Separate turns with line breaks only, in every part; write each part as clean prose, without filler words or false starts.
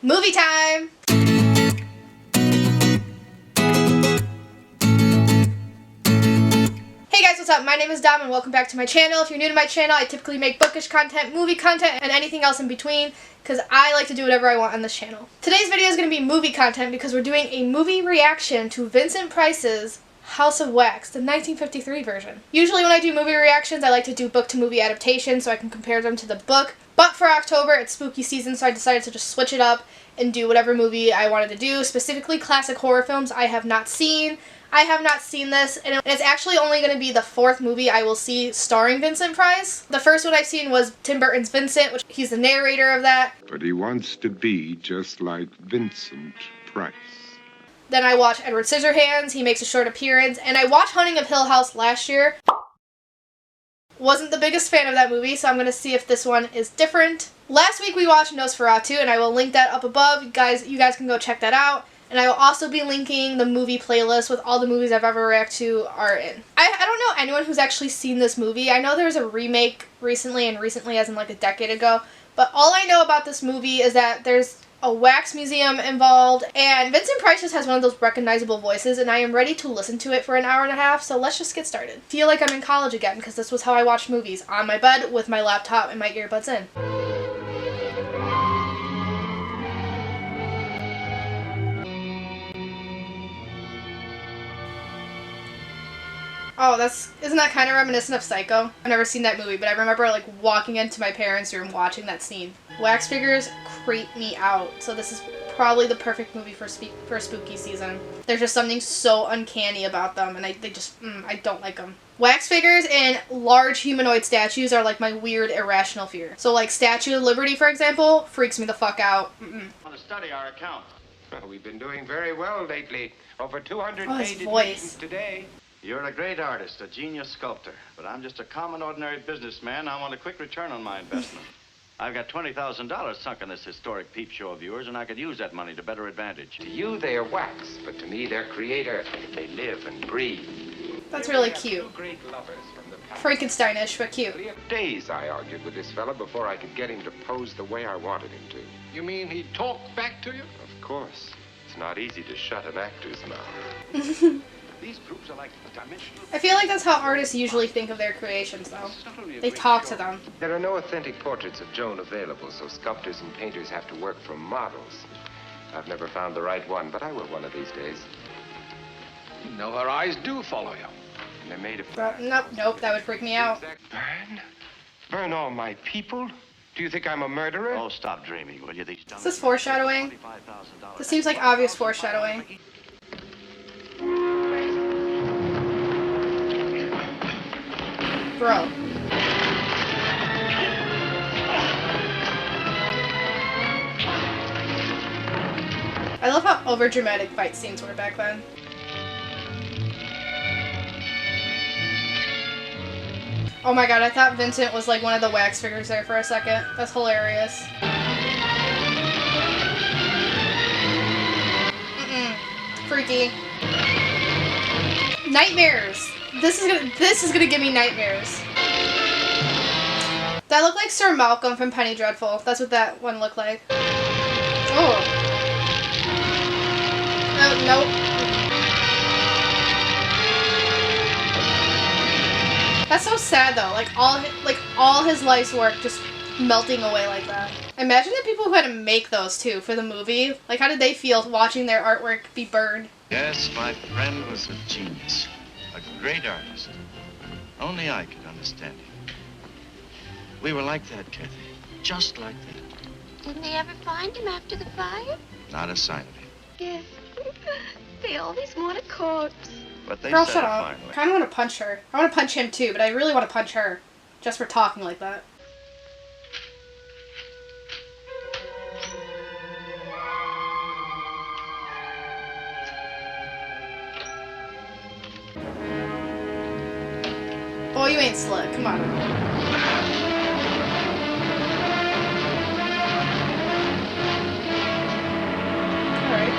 Movie time! Hey guys, what's up? My name is Dom and welcome back to my channel. If you're new to my channel, I typically make bookish content, movie content, and anything else in between because I like to do whatever I want on this channel. Today's video is going to be movie content because we're doing a movie reaction to Vincent Price's House of Wax, the 1953 version. Usually when I do movie reactions, I like to do book-to-movie adaptations so I can compare them to the book. But for October, it's spooky season, so I decided to just switch it up and do whatever movie I wanted to do, specifically classic horror films I have not seen. I have not seen this, and it's actually only going to be the fourth movie I will see starring Vincent Price. The first one I've seen was Tim Burton's Vincent, which he's the narrator of that.
But he wants to be just like Vincent Price.
Then I watched Edward Scissorhands, he makes a short appearance, and I watched Haunting of Hill House last year. Wasn't the biggest fan of that movie, so I'm going to see if this one is different. Last week we watched Nosferatu, and I will link that up above. You guys can go check that out. And I will also be linking the movie playlist with all the movies I've ever reacted to are in. I don't know anyone who's actually seen this movie. I know there was a remake recently, and recently as in like a decade ago. But all I know about this movie is that there's a wax museum involved, and Vincent Price just has one of those recognizable voices, and I am ready to listen to it for an hour and a half, so let's just get started. Feel like I'm in college again, because this was how I watched movies, on my bed with my laptop and my earbuds in. Oh, isn't that kind of reminiscent of Psycho? I've never seen that movie, but I remember like walking into my parents' room watching that scene. Wax figures creep me out, so this is probably the perfect movie for spooky season. There's just something so uncanny about them, and I don't like them. Wax figures and large humanoid statues are like my weird irrational fear. So like Statue of Liberty, for example, freaks me the fuck out.
I want to study our account.
Well, we've been doing very well lately. Over 200
his
paid
voice.
admissions today.
You're a great artist, a genius sculptor, but I'm just a common, ordinary businessman. I want a quick return on my investment. I've got $20,000 sunk in this historic peep show of yours, and I could use that money to better advantage.
To you, they are wax, but to me, they're creator. They live and breathe.
That's really cute.
Two great lovers from the past.
Frankensteinish, but cute.
Days I argued with this fella before I could get him to pose the way I wanted him to.
You mean he talked back to you?
Of course. It's not easy to shut an actor's mouth.
These groups are like dimensional...
I feel like that's how artists usually think of their creations, though. They talk to them.
There are no authentic portraits of Joan available, so sculptors and painters have to work from models. I've never found the right one, but I will one of these days.
You know her eyes do follow you.
And they're made of...
Nope, that would freak me out.
Burn? Burn all my people? Do you think I'm a murderer?
Oh, stop dreaming, will you? These
Is this foreshadowing? This seems like obvious foreshadowing. Bro. I love how overdramatic fight scenes were back then. Oh my god, I thought Vincent was like one of the wax figures there for a second. That's hilarious. Freaky. Nightmares. This is gonna give me nightmares. That looked like Sir Malcolm from Penny Dreadful. That's what that one looked like. Oh. Nope. That's so sad though. Like all his life's work just melting away like that. Imagine the people who had to make those too for the movie. Like how did they feel watching their artwork be burned?
Yes, my friend was a genius. A great artist. Only I could understand him. We were like that, Kathy. Just like that.
Didn't they ever find him after the fire?
Not a sign of him.
Yes. They always want a corpse.
But they
Girl,
said
shut
it
up.
finally.
I kind of want to punch her. I want to punch him too, but I really want to punch her. Just for talking like that. Boy, you ain't slick. Come on. Alright.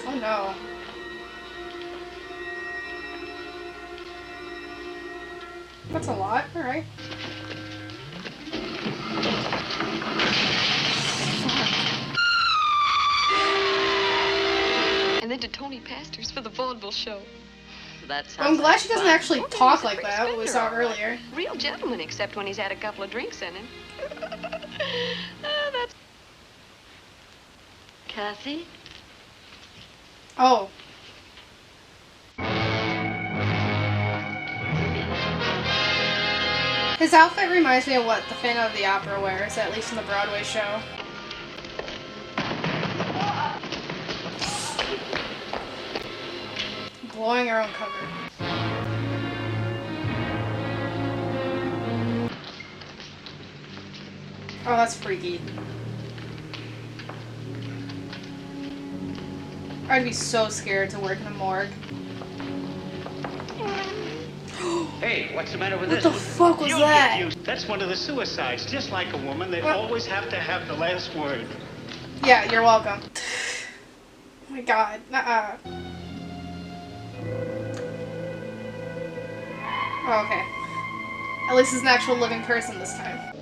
Oh no. That's a lot. Alright.
vaudeville show.
That sounds
I'm glad
like
she doesn't
fun.
actually talk like that, what we saw earlier.
Real gentleman, except when he's had a couple of drinks in him. That's...
Kathy?
Oh. His outfit reminds me of what the Phantom of the Opera wears, at least in the Broadway show. Blowing her own cover. Oh, that's freaky. I'd be so scared to work in a morgue.
Hey, what's the matter with
What
this?
the fuck was
You'll
that?
get used. That's one of the suicides. Just like a woman, they always have to have the last word.
Yeah, you're welcome. Oh my god. Oh, okay. At least it's an actual living person this time.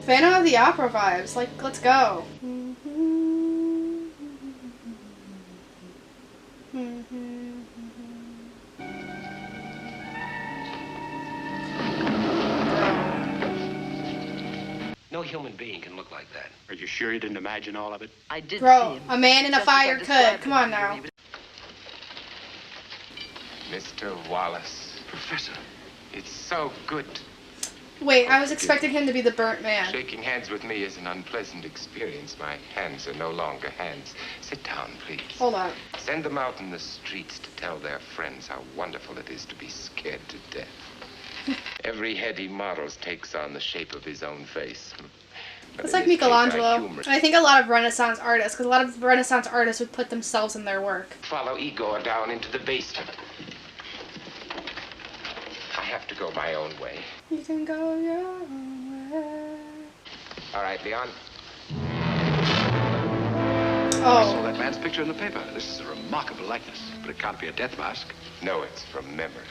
Phantom of the Opera vibes. Like, let's go.
No human being can look like that.
Are you sure you didn't imagine all of it?
I did see
Bro,
him.
a man in a
Just as I
fire could.
described
Come
him
on
to you,
now.
he was-
Mr. Wallace.
Professor.
It's so good.
Wait, I was expecting him to be the burnt man.
Shaking hands with me is an unpleasant experience. My hands are no longer hands. Sit down, please.
Hold on.
Send them out in the streets to tell their friends how wonderful it is to be scared to death. Every head he models takes on the shape of his own face. But
It's
in
like
this case, I
Michelangelo.
humor-
And I think a lot of Renaissance artists, because a lot of Renaissance artists would put themselves in their work.
Follow Igor down into the basement. I have to go my own way.
You can go your own way.
All right, Leon.
I saw
Oh.
that man's picture in the paper. This is a remarkable likeness, but it can't be a death mask.
No, it's from memory.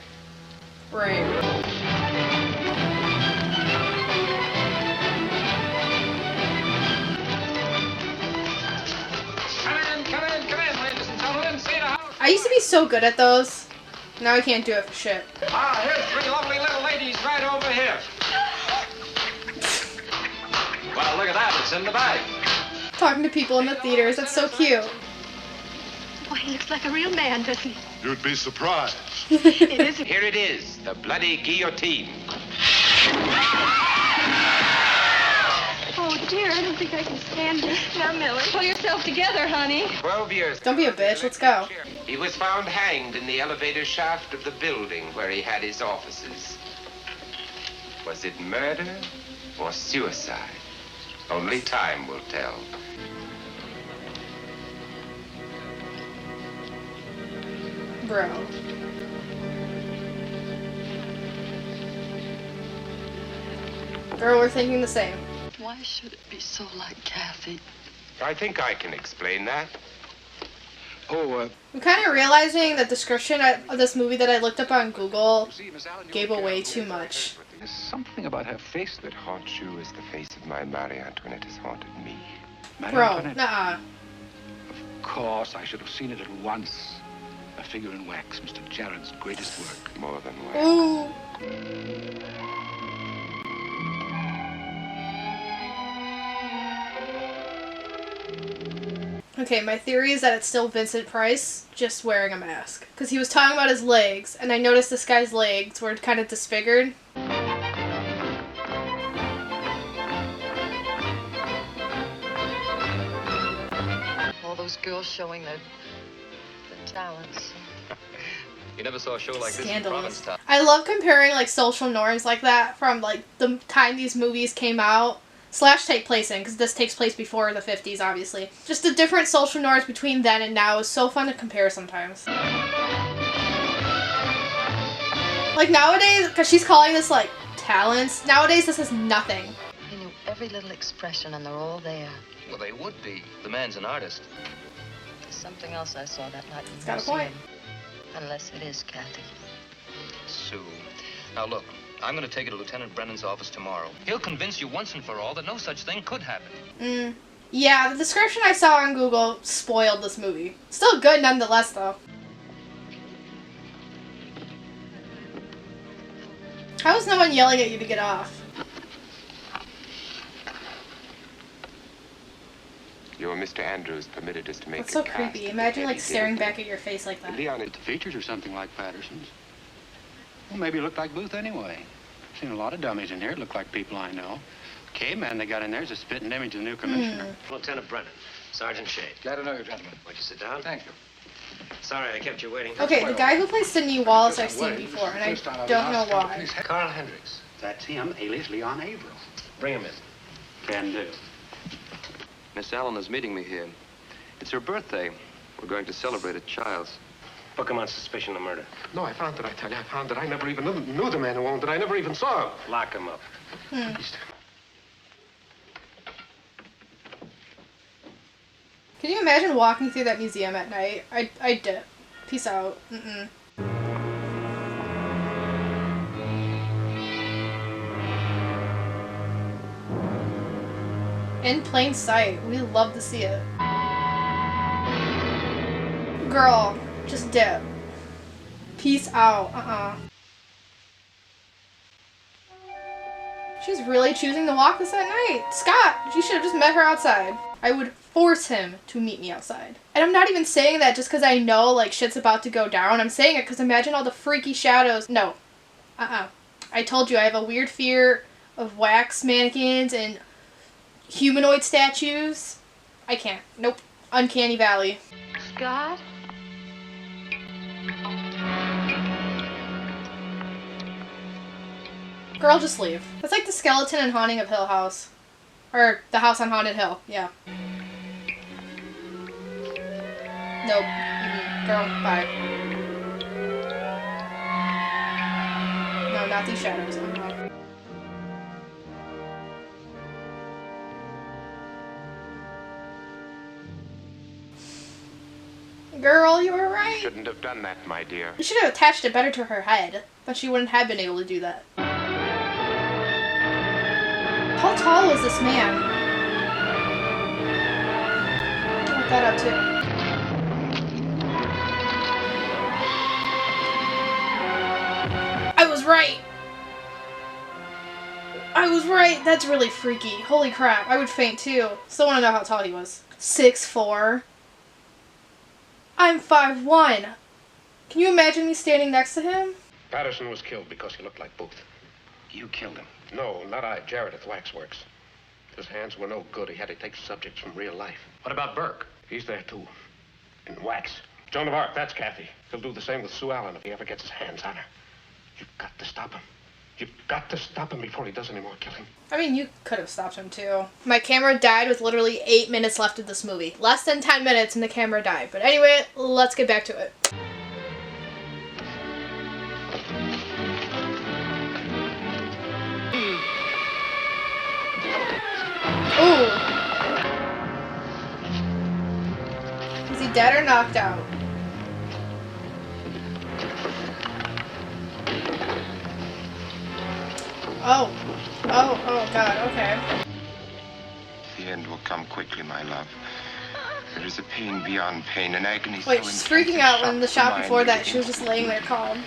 Right.
Come in, ladies and gentlemen. See the house.
I used to be so good at those. Now I can't do it for shit.
Ah, here's three lovely little ladies right over here. Well, look at that. It's in the bag.
Talking to people in the theaters, that's so cute.
Why, he looks like a real man, doesn't he?
You'd be surprised.
It is.
Here it is, the bloody guillotine.
Oh, dear, I don't think I can stand this. Now, Millie, pull yourself together, honey.
12 years.
Don't be a bitch, let's go.
He was found hanged in the elevator shaft of the building where he had his offices. Was it murder or suicide? Only time will tell.
Bro. Girl, we're thinking the same.
Why should it be so like Kathy?
I think I can explain that.
Oh,
I'm kind of realizing the description of this movie that I looked up on Google gave away too much.
there's something about her face
That haunts you as the face of my Marie Antoinette has haunted me.
Marie
Bro,
Antoinette.
nuh-uh.
Of course, I should have seen it at once. A figure in wax, Mr. Jarrett's greatest work.
More than wax.
Ooh. Okay, my theory is that it's still Vincent Price, just wearing a mask. Because he was talking about his legs, and I noticed this guy's legs were kind of disfigured.
All those girls showing their talents.
You never saw a show like this in
Scandalous.
Provincetown.
I love comparing like social norms like that from like the time these movies came out / take place in, because this takes place before the 50s, obviously. Just the different social norms between then and now is so fun to compare sometimes. Like nowadays, because she's calling this like talents, nowadays this is nothing.
He knew every little expression, and they're all there.
Well, they would be. The man's an artist.
There's something else I saw that night in the
got a point.
museum. Unless it is Kathy.
Sue. Now look, I'm going to take you to Lieutenant Brennan's office tomorrow. He'll convince you once and for all that no such thing could happen.
Yeah, the description I saw on Google spoiled this movie. Still good nonetheless, though. How is no one yelling at you to get off?
Your Mr. Andrews permitted us to make
That's so
a cast
creepy.
of
Imagine,
the
like,
heavy
staring
dinner.
back at your face like that.
Leon, the features are something like Patterson's. Well, maybe it looked like Booth anyway. Seen a lot of dummies in here. Look like people I know. Caveman they got in there is a spitting image of the new commissioner.
Lieutenant Brennan, Sergeant Shade.
Glad to know you, gentlemen.
Won't you sit down?
Thank you.
Sorry I kept you waiting.
Okay, the guy who plays Sidney Wallace I've seen before, and I don't know why.
Carl Hendricks.
That's him, alias Leon Averill.
Bring him in.
Can do.
Miss Allen is meeting me here. It's her birthday. We're going to celebrate a child's.
Book him on suspicion of murder.
No, I found it, I tell you. I found it. I never even knew the man who owned it. I never even saw him.
Lock him up.
Can you imagine walking through that museum at night? I'd dip. Peace out. Mm-mm. In plain sight. We love to see it. Girl, just dip. Peace out. She's really choosing to walk this at night. Scott, you should have just met her outside. I would force him to meet me outside. And I'm not even saying that just because I know, like, shit's about to go down. I'm saying it because imagine all the freaky shadows. No. I told you I have a weird fear of wax mannequins and humanoid statues. I can't. Nope. Uncanny Valley.
Scott?
Girl, just leave. That's like the skeleton in Haunting of Hill House. Or the House on Haunted Hill. Yeah. Nope. Girl, bye. No, not these shadows. Girl, you were right.
Shouldn't have done that, my dear.
You should have attached it better to her head. But she wouldn't have been able to do that. How tall was this man? I'll look that up too. I was right! I was right! That's really freaky. Holy crap, I would faint too. Still want to know how tall he was. 6'4". I'm 5'1". Can you imagine me standing next to him?
Patterson was killed because he looked like Booth.
You killed him.
No, not I. Jared at the Waxworks. His hands were no good. He had to take subjects from real life.
What about Burke?
He's there, too. In wax. Joan of Arc, that's Kathy. He'll do the same with Sue Allen if he ever gets his hands on her. You've got to stop him. You've got to stop him before he does any more killing.
I mean, you could have stopped him, too. My camera died with literally 8 minutes left of this movie. Less than 10 minutes and the camera died. But anyway, let's get back to it. Ooh. Is he dead or knocked out? Oh. Oh, God, okay.
The end will come quickly, my love. There is a pain beyond pain, an agony so
Wait, she's
intense
freaking
it
out
shocks
when the shot
mind
before that
everything.
she was just laying there calm.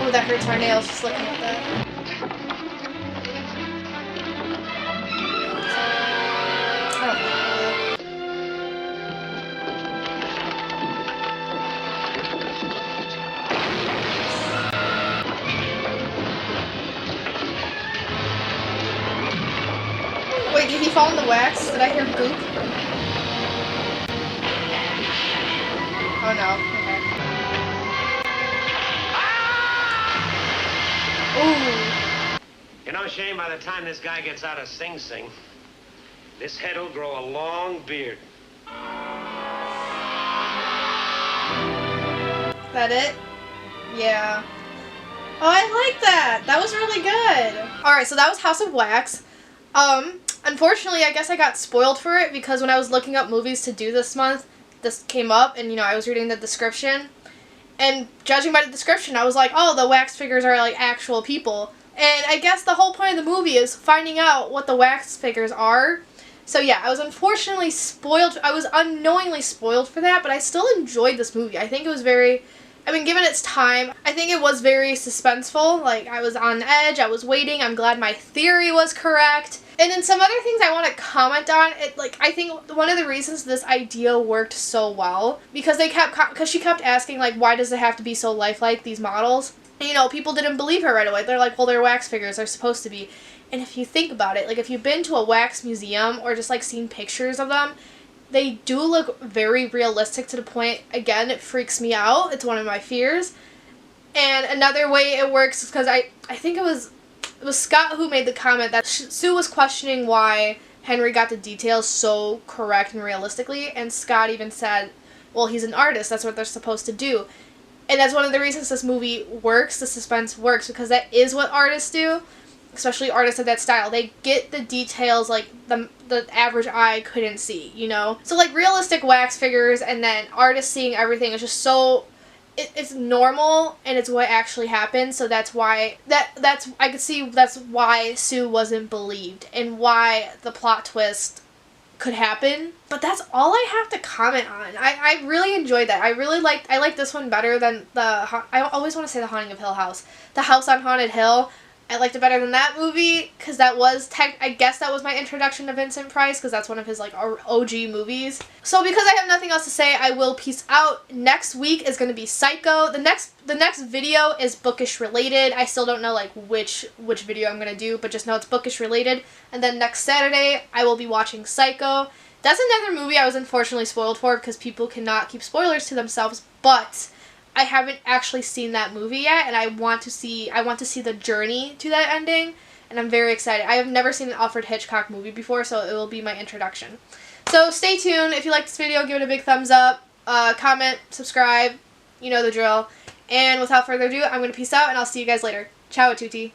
Oh, that hurts my nails just looking at that. Wait, did he fall in the wax? Did I hear goop? Oh no, okay. Ooh.
You know, Shane, by the time this guy gets out of Sing Sing, this head will grow a long beard.
Is that it? Yeah. Oh, I like that. That was really good. Alright, so that was House of Wax. Unfortunately, I guess I got spoiled for it because when I was looking up movies to do this month, this came up and, you know, I was reading the description. And judging by the description, I was like, oh, the wax figures are like actual people. And I guess the whole point of the movie is finding out what the wax figures are. So yeah, I was unfortunately spoiled. I was unknowingly spoiled for that, but I still enjoyed this movie. I think it was very, I mean, given its time, I think it was very suspenseful. Like, I was on edge, I was waiting, I'm glad my theory was correct. And then some other things I want to comment on, I think one of the reasons this idea worked so well, because she kept asking, like, why does it have to be so lifelike, these models? And, you know, people didn't believe her right away. They're like, well, they're wax figures, they're supposed to be. And if you think about it, like, if you've been to a wax museum or just, like, seen pictures of them, they do look very realistic to the point, again, it freaks me out. It's one of my fears. And another way it works is because I think it was Scott who made the comment that Sue was questioning why Henry got the details so correct and realistically, and Scott even said, well, he's an artist, that's what they're supposed to do. And that's one of the reasons this movie works, the suspense works, because that is what artists do, especially artists of that style. They get the details like the average eye couldn't see, you know? So, like, realistic wax figures and then artists seeing everything is just so... It's normal, and it's what actually happened, so that's why... I could see that's why Sue wasn't believed, and why the plot twist could happen. But that's all I have to comment on. I really enjoyed that. I liked this one better than I always want to say The Haunting of Hill House. The House on Haunted Hill. I liked it better than that movie, because that was, I guess that was my introduction to Vincent Price, because that's one of his, like, OG movies. So because I have nothing else to say, I will peace out. Next week is going to be Psycho. The next video is bookish related. I still don't know, like, which video I'm going to do, but just know it's bookish related. And then next Saturday, I will be watching Psycho. That's another movie I was unfortunately spoiled for, because people cannot keep spoilers to themselves, but I haven't actually seen that movie yet, and I want to see the journey to that ending, and I'm very excited. I have never seen an Alfred Hitchcock movie before, so it will be my introduction. So stay tuned. If you like this video, give it a big thumbs up, comment, subscribe, you know the drill. And without further ado, I'm going to peace out, and I'll see you guys later. Ciao a tutti.